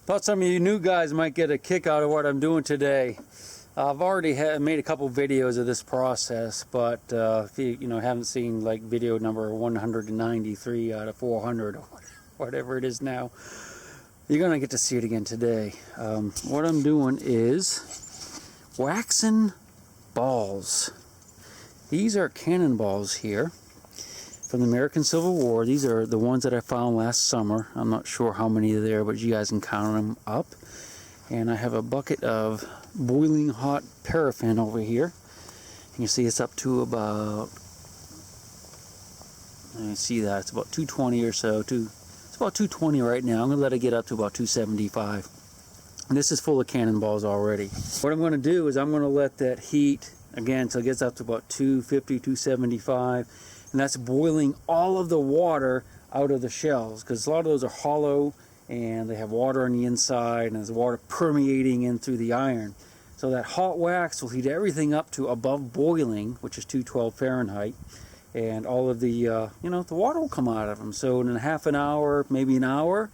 Thought some of you new guys might get a kick out of what I'm doing today. I've already made a couple videos of this process, but if you haven't seen like video number 193 out of 400 or whatever it is now, you're gonna get to see it again today. What I'm doing is waxing balls. These are cannonballs here from the American Civil War. These are the ones that I found last summer. I'm not sure how many are there, but you guys can count them up. And I have a bucket of boiling hot paraffin over here. You can see it's up to about, I see that, it's about 220 or so. It's about 220 right now. I'm going to let it get up to about 275. And this is full of cannonballs already. What I'm going to do is I'm going to let that heat, again, until it gets up to about 250, 275. And that's boiling all of the water out of the shells, because a lot of those are hollow and they have water on the inside, and there's water permeating in through the iron. So that hot wax will heat everything up to above boiling, which is 212 Fahrenheit, and all of the the water will come out of them. So in a half an hour, maybe an hour,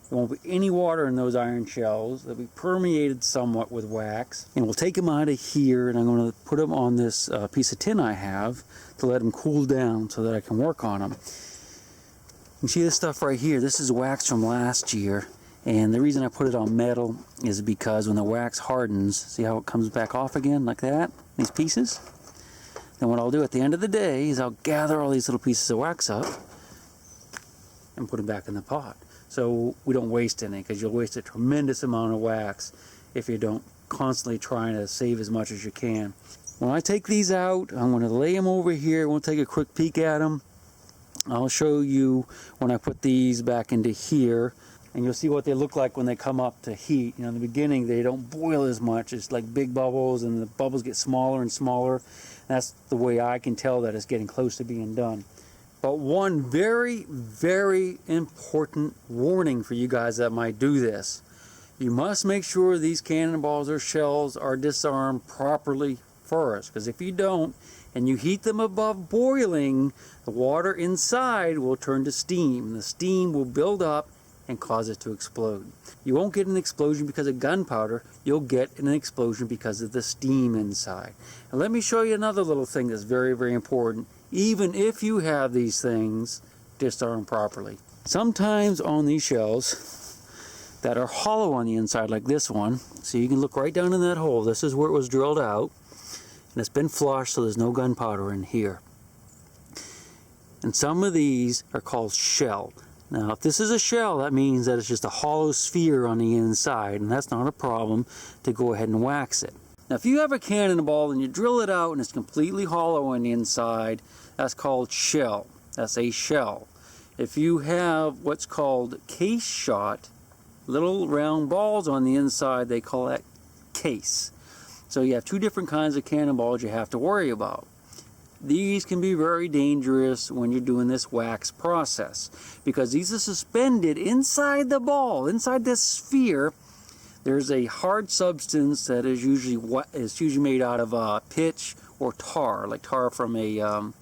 there won't be any water in those iron shells. They'll be permeated somewhat with wax. And we'll take them out of here, and I'm going to put them on this piece of tin I have to let them cool down so that I can work on them. You see this stuff right here? This is wax from last year. And the reason I put it on metal is because when the wax hardens, see how it comes back off again like that? These pieces? Then what I'll do at the end of the day is I'll gather all these little pieces of wax up and put them back in the pot. So we don't waste any, because you'll waste a tremendous amount of wax if you don't constantly trying to save as much as you can. When I take these out, I'm going to lay them over here. We'll take a quick peek at them. I'll show you when I put these back into here, and you'll see what they look like when they come up to heat. In the beginning they don't boil as much. It's like big bubbles, and the bubbles get smaller and smaller. That's the way I can tell that it's getting close to being done. But one very, very important warning for you guys that might do this. You must make sure these cannonballs or shells are disarmed properly first, because if you don't and you heat them above boiling, the water inside will turn to steam. The steam will build up and cause it to explode. You won't get an explosion because of gunpowder. You'll get an explosion because of the steam inside. And let me show you another little thing that's very, very important. Even if you have these things disarmed properly, sometimes on these shells that are hollow on the inside, like this one, so you can look right down in that hole. This is where it was drilled out, and it's been flushed, so there's no gunpowder in here. And some of these are called shell. Now, if this is a shell, that means that it's just a hollow sphere on the inside, and that's not a problem to go ahead and wax it. Now, if you have a cannonball and you drill it out and it's completely hollow on the inside, that's called shell. That's a shell. If you have what's called case shot, little round balls on the inside, they call that case. So you have two different kinds of cannonballs you have to worry about. These can be very dangerous when you're doing this wax process, because these are suspended inside the ball, inside this sphere. There's a hard substance that is usually made out of pitch or tar, like tar from a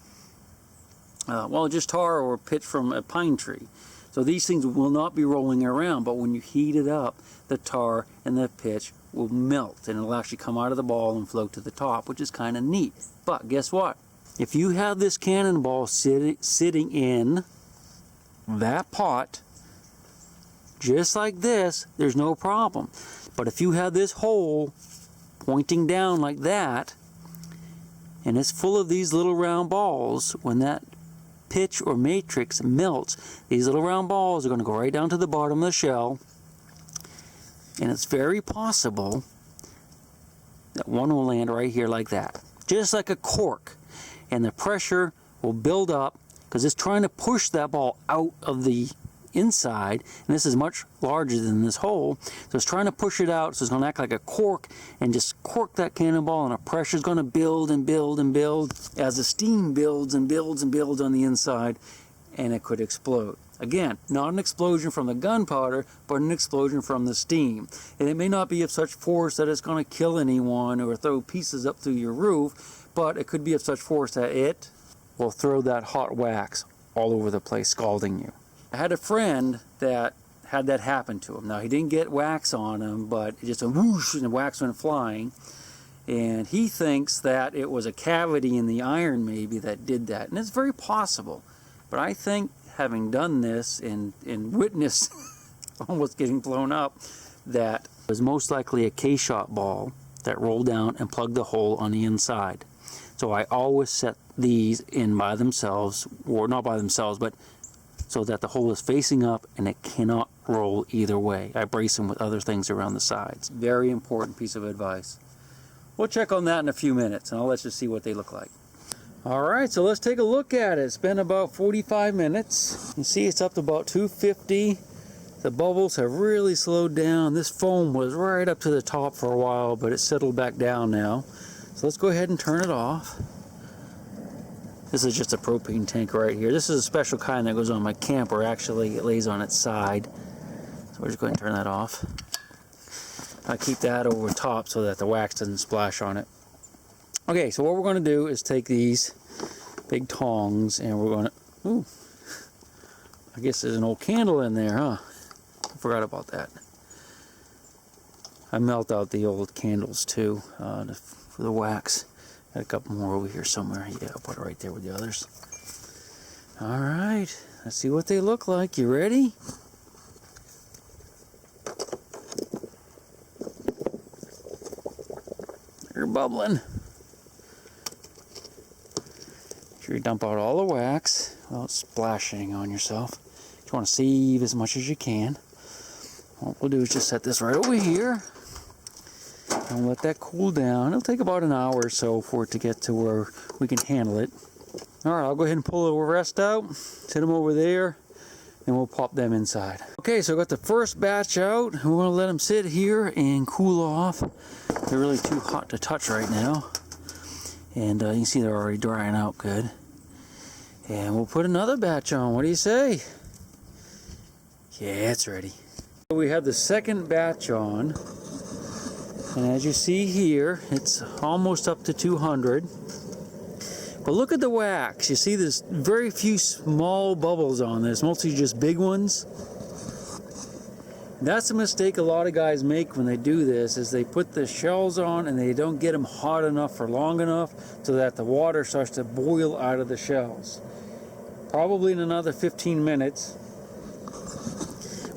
just tar or pitch from a pine tree. So these things will not be rolling around, but when you heat it up, the tar and the pitch will melt, and it'll actually come out of the ball and float to the top, which is kind of neat. But guess what? If you have this cannonball sitting in that pot, just like this, there's no problem. But if you have this hole pointing down like that, and it's full of these little round balls, when that pitch or matrix melts, these little round balls are going to go right down to the bottom of the shell, and it's very possible that one will land right here like that, just like a cork. And the pressure will build up because it's trying to push that ball out of the inside, and this is much larger than this hole, so it's trying to push it out, so it's going to act like a cork and just cork that cannonball, and the pressure is going to build and build and build as the steam builds and builds and builds on the inside, and it could explode. Again, not an explosion from the gunpowder, but an explosion from the steam. And it may not be of such force that it's going to kill anyone or throw pieces up through your roof, but it could be of such force that it will throw that hot wax all over the place, scalding you. I had a friend that had that happen to him. Now, he didn't get wax on him, but it just a whoosh, and the wax went flying. And he thinks that it was a cavity in the iron maybe that did that. And it's very possible. But I think, having done this and witnessed almost getting blown up, that it was most likely a K-shot ball that rolled down and plugged the hole on the inside. So I always set these in by themselves, or not by themselves, but so that the hole is facing up and it cannot roll either way. I brace them with other things around the sides. Very important piece of advice. We'll check on that in a few minutes, and I'll let you see what they look like. Alright, so let's take a look at it. It's been about 45 minutes. You see it's up to about 250. The bubbles have really slowed down. This foam was right up to the top for a while, but it's settled back down now. So let's go ahead and turn it off. This is just a propane tank right here. This is a special kind that goes on my camper. Actually, it lays on its side. So we're just going to turn that off. I keep that over top so that the wax doesn't splash on it. Okay, so what we're going to do is take these big tongs and we're going to... Ooh, I guess there's an old candle in there, huh? I forgot about that. I melt out the old candles too for the wax. Got a couple more over here somewhere. Yeah, I'll put it right there with the others. Alright, let's see what they look like. You ready? They're bubbling. Make sure you dump out all the wax without splashing on yourself. You want to save as much as you can. What we'll do is just set this right over here and let that cool down. It'll take about an hour or so for it to get to where we can handle it. Alright, I'll go ahead and pull the rest out, set them over there, and we'll pop them inside. Okay, so I got the first batch out. We're going to let them sit here and cool off. They're really too hot to touch right now. And you can see they're already drying out good. And we'll put another batch on. What do you say? Yeah, it's ready. We have the second batch on. And as you see here, it's almost up to 200. But look at the wax. You see there's very few small bubbles on this, mostly just big ones. That's a mistake a lot of guys make when they do this, is they put the shells on and they don't get them hot enough for long enough so that the water starts to boil out of the shells. Probably in another 15 minutes,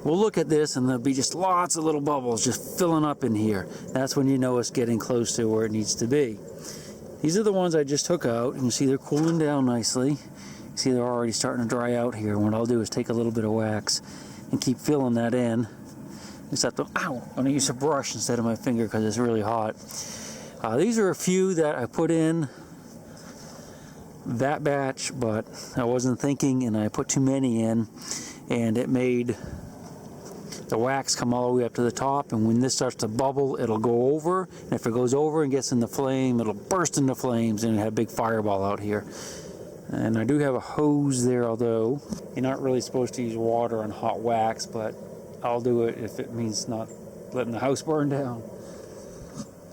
we'll look at this and there'll be just lots of little bubbles just filling up in here. That's when you know it's getting close to where it needs to be. These are the ones I just took out. You can see they're cooling down nicely. You see they're already starting to dry out here. And what I'll do is take a little bit of wax and keep filling that in. Except, ow, I'm going to use a brush instead of my finger because it's really hot. These are a few that I put in that batch, but I wasn't thinking and I put too many in, and it made the wax come all the way up to the top, and when this starts to bubble, it'll go over, and if it goes over and gets in the flame, it'll burst into flames and have a big fireball out here. And I do have a hose there, although you're not really supposed to use water on hot wax, but I'll do it if it means not letting the house burn down.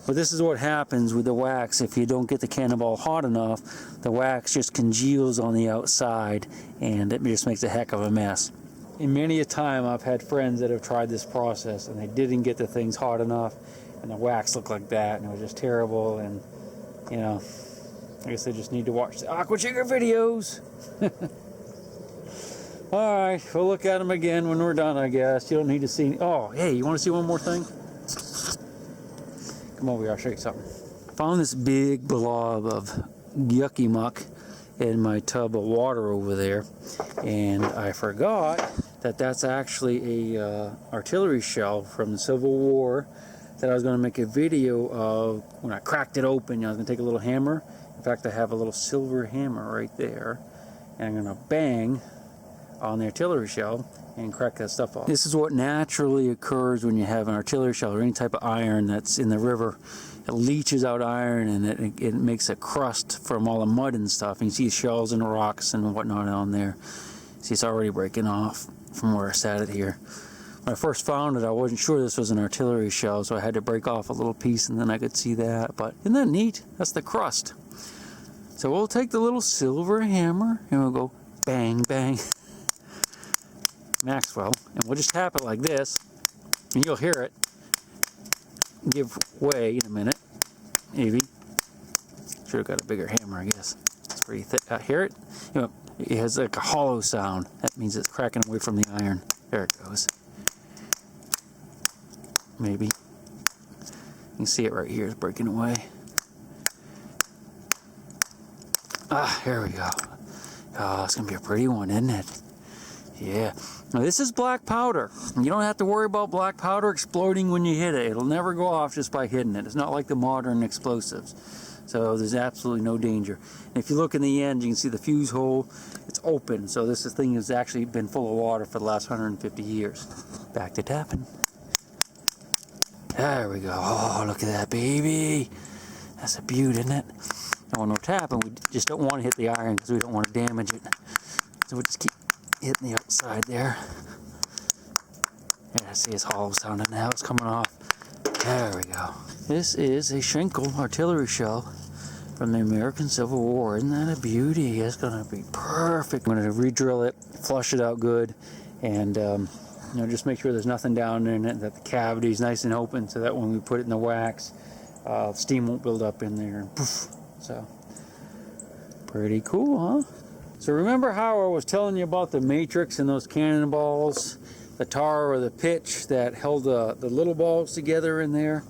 But this is what happens with the wax. If you don't get the cannonball hot enough, the wax just congeals on the outside and it just makes a heck of a mess. In many a time I've had friends that have tried this process and they didn't get the things hot enough and the wax looked like that and it was just terrible, and you know, I guess they just need to watch the Aquachigger videos. Alright, we'll look at them again when we're done, I guess. You don't need to see... Oh, hey, you want to see one more thing? Come over here, I'll show you something. I found this big blob of yucky muck in my tub of water over there, and I forgot that that's actually a artillery shell from the Civil War that I was going to make a video of. When I cracked it open, I was going to take a little hammer. In fact, I have a little silver hammer right there, and I'm going to bang on the artillery shell and crack that stuff off. This is what naturally occurs when you have an artillery shell or any type of iron that's in the river. It leaches out iron and it makes a crust from all the mud and stuff. And you see shells and rocks and whatnot on there. See, it's already breaking off from where I sat it here. When I first found it, I wasn't sure this was an artillery shell, so I had to break off a little piece and then I could see that. But isn't that neat? That's the crust. So we'll take the little silver hammer and we'll go bang, bang. Maxwell, and we'll just tap it like this, and you'll hear it give way in a minute, maybe. Should have got a bigger hammer, I guess. It's pretty thick. Hear it? You know, it has like a hollow sound. That means it's cracking away from the iron. There it goes. Maybe. You can see it right here. It's breaking away. Ah, here we go. Oh, it's going to be a pretty one, isn't it? Yeah. Now, this is black powder. You don't have to worry about black powder exploding when you hit it. It'll never go off just by hitting it. It's not like the modern explosives. So there's absolutely no danger. And if you look in the end, you can see the fuse hole. It's open. So this thing has actually been full of water for the last 150 years. Back to tapping. There we go. Oh, look at that, baby. That's a beaut, isn't it? And when we're tapping, we just don't want to hit the iron because we don't want to damage it. So we'll just keep hitting the outside there. Yeah, see it's hollow sounding now. It's coming off. There we go. This is a Schenkel artillery shell from the American Civil War. Isn't that a beauty? It's going to be perfect. I'm going to re-drill it, flush it out good, and you know, just make sure there's nothing down in it, that the cavity is nice and open so that when we put it in the wax, steam won't build up in there. And poof. So, pretty cool, huh? So remember how I was telling you about the matrix and those cannonballs, the tar or the pitch that held the little balls together in there?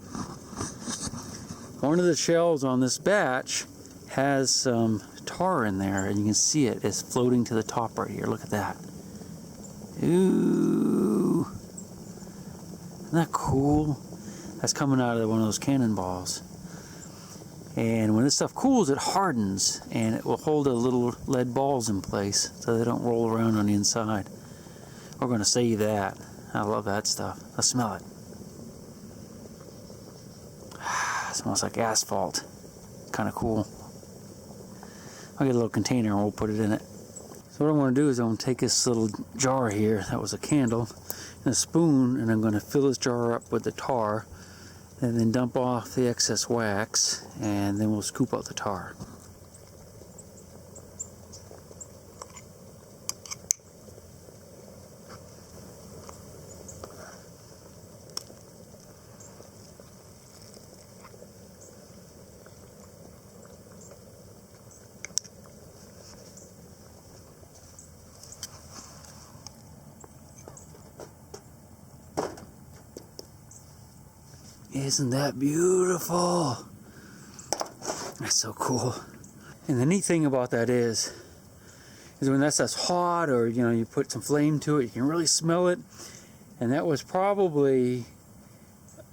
One of the shells on this batch has some tar in there, and you can see it. It's floating to the top right here. Look at that. Ooh. Isn't that cool? That's coming out of one of those cannonballs. And when this stuff cools, it hardens, and it will hold the little lead balls in place so they don't roll around on the inside. We're going to save that. I love that stuff. Let's smell it. It smells like asphalt. Kind of cool. I'll get a little container and we'll put it in it. So what I'm going to do is I'm going to take this little jar here, that was a candle, and a spoon, and I'm going to fill this jar up with the tar, and then dump off the excess wax, and then we'll scoop out the tar. Isn't that beautiful? That's so cool. And the neat thing about that is when that's hot, or you know, you put some flame to it, you can really smell it. And that was probably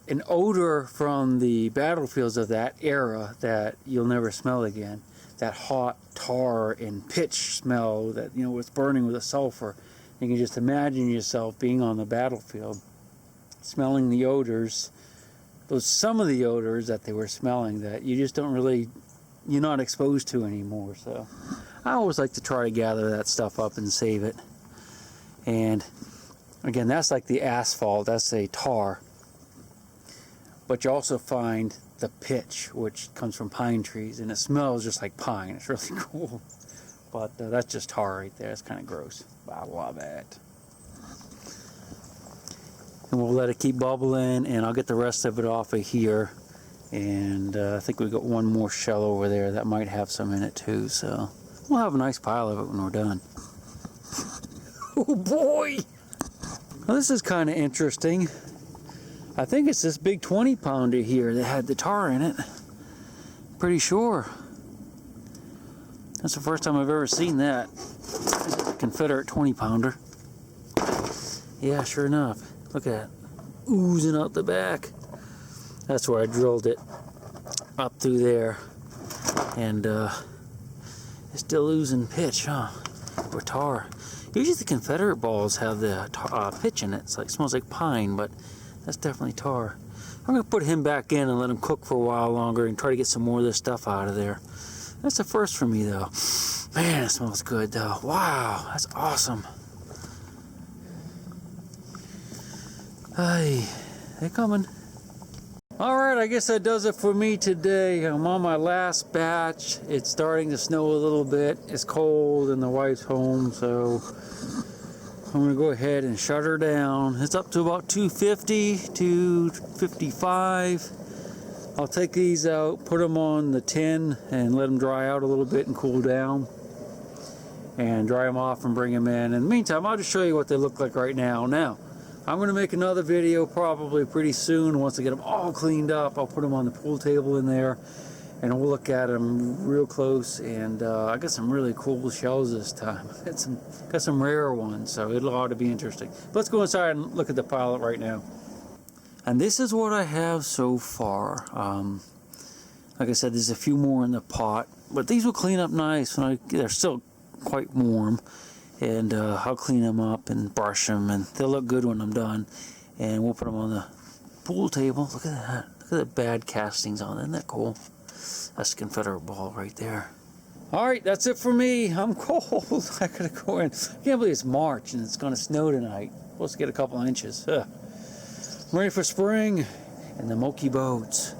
an odor from the battlefields of that era that you'll never smell again. That hot tar and pitch smell that, you know, was burning with the sulfur. You can just imagine yourself being on the battlefield, smelling the odors. Those some of the odors that they were smelling that you just don't really, you're not exposed to anymore. So I always like to try to gather that stuff up and save it. And again, that's like the asphalt, that's a tar. But you also find the pitch, which comes from pine trees, and it smells just like pine. It's really cool. But that's just tar right there. It's kind of gross, but I love it. And we'll let it keep bubbling, and I'll get the rest of it off of here. And I think we've got one more shell over there that might have some in it too, so we'll have a nice pile of it when we're done. Oh boy! Well, this is kind of interesting. I think it's this big 20-pounder here that had the tar in it. Pretty sure. That's the first time I've ever seen that. This is a Confederate 20-pounder. Yeah, sure enough. Look at that, oozing out the back. That's where I drilled it, up through there. And it's still oozing pitch, huh? Or tar. Usually the Confederate balls have the pitch in it. It's like, smells like pine, but that's definitely tar. I'm gonna put him back in and let him cook for a while longer and try to get some more of this stuff out of there. That's a first for me though. Man, it smells good though. Wow, that's awesome. Hey, they're coming. Alright, I guess that does it for me today. I'm on my last batch. It's starting to snow a little bit. It's cold and the wife's home, so I'm going to go ahead and shut her down. It's up to about 250, 255. I'll take these out, put them on the tin, and let them dry out a little bit and cool down. And dry them off and bring them in. In the meantime, I'll just show you what they look like right now. Now, I'm going to make another video probably pretty soon. Once I get them all cleaned up, I'll put them on the pool table in there. And we'll look at them real close, and I got some really cool shells this time. Got some rare ones, so it ought to be interesting. But let's go inside and look at the pilot right now. And this is what I have so far. Like I said, there's a few more in the pot, but these will clean up nice. They're still quite warm, and I'll clean them up and brush them, and they'll look good when I'm done. And we'll put them on the pool table. Look at that. Look at the bad castings on it. Isn't that cool? That's the Confederate ball right there. Alright, that's it for me. I'm cold. I gotta go in. I can't believe it's March and it's gonna snow tonight. Supposed to get a couple inches. I'm ready for spring and the Moki boats.